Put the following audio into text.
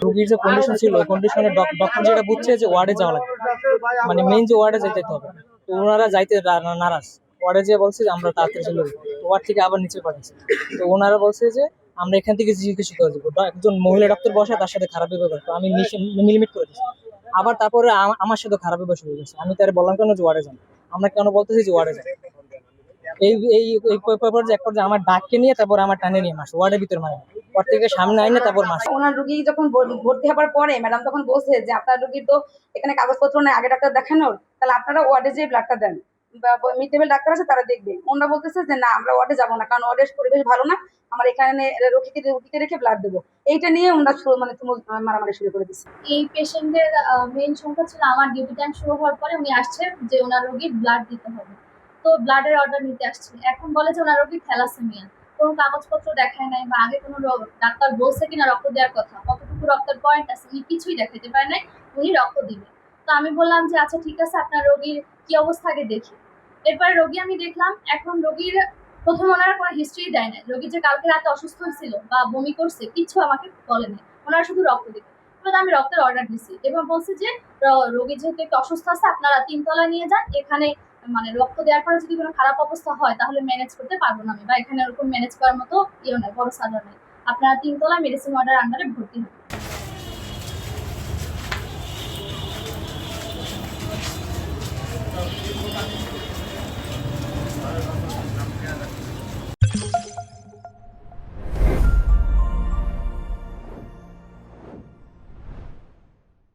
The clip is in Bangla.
রোগীর যে কন্ডিশন ছিল ওই কন্ডিশনে ডক্টর যেটা বুঝছে যে ওয়ার্ডে যাওয়া লাগবে, মানে মেইন যে ওয়ার্ডে যেতে হবে, তো ওনারা যাইতে নারাজ। ওয়ার্ডে যেয়ে বলছে যে আমরা তাড়াতাড়ি চলে যাবো, ওয়ার্ড থেকে আবার নিচে পাঠাচ্ছে। তো ওনারা বলছে যে আমরা এখান থেকে জিজ্ঞেস করে দেবো, একজন মহিলা ডক্টর বসে তার সাথে খারাপ ব্যবহার করে, তো আমি মিলিমিট করে দিচ্ছি। আবার তারপরে আমার সাথে খারাপ ব্যবহার শুরু করেছে। আমি তারা বললাম কেন যে ওয়ার্ডে যান, আমরা কেন বলতেছি যে ওয়ার্ডে যান। এই এই এই পর্যায়ে এক পর্যায়ে আমার ডাককে নিয়ে তারপর আমার টানে নিয়ে মাস ওয়ার্ডের ভিতরে মানে ওয়ার্ড থেকে সামনে আইনে তারপর মাস। ওনার রোগী যখন ভর্তি হওয়ার পরে ম্যাডাম তখন বলছে যে আপনার রোগীর তো এখানে কাগজপত্র নেই আগে ডাক্তার দেখানোর, তাহলে আপনারা ওয়ার্ডে যে ব্লাডটা দেন, মিড ডে মিল ডাক্তার আছে তারা দেখবে। ওনারা বলতেছে যে না আমরা ওয়ার্ডে যাবো না, কারণ ওয়ার্ডের পরিবেশ ভালো না, আমার এখানে রোগীকে রেখে ব্লাড দেবো। এইটা নিয়ে ওনারা মানে মারামারি শুরু করে দিচ্ছে। এই পেশেন্টের মেইন সংখ্যা ছিল আমার ডিউটি টাইম শুরু হওয়ার পরে উনি আসছে যে ওনার রোগীর ব্লাড দিতে হবে, তো ব্লাডের অর্ডার নিতে আসছে। এখন বলে যে ওনার রোগী থ্যালাসেমিয়া, কোনো কাগজপত্র দেখায় নাই বা আগে কোনো ডাক্তার বলছে কিনা রক্ত দেওয়ার কথা, কতটুকু রক্তের পয়েন্ট আছে উনি কিছুই দেখাতে পারে নাই, উনি রক্ত দিবে। তো আমি বললাম যে আচ্ছা ঠিক আছে আপনার রোগীর কি অবস্থা আগে দেখি। এরপরে রোগী আমি দেখলাম, এখন রোগীর প্রথম ওনারা কোনো হিস্ট্রি দেয় নাই, রোগী যে কালকে রাতে অসুস্থ হয়েছিল বা বমি করছে কিছু আমাকে বলে নাই, ওনারা শুধু রক্ত দিবে। এবার আমি রক্তের অর্ডার দিছি এবং বলছি যে রোগী যেহেতু একটু অসুস্থ আছে আপনারা 3 তলায় নিয়ে যান, এখানে মানে রক্ত দেওয়ার পরে যদি কোনো খারাপ অবস্থা হয় তাহলে ম্যানেজ করতে পারবো না আমি, বা এখানে ওরকম ম্যানেজ করার মতো ইয়ে নাই, বড় সার্ভার নাই, আপনারা 3 তলায় মেডিসিন অর্ডার আন্ডারে ভর্তি হন।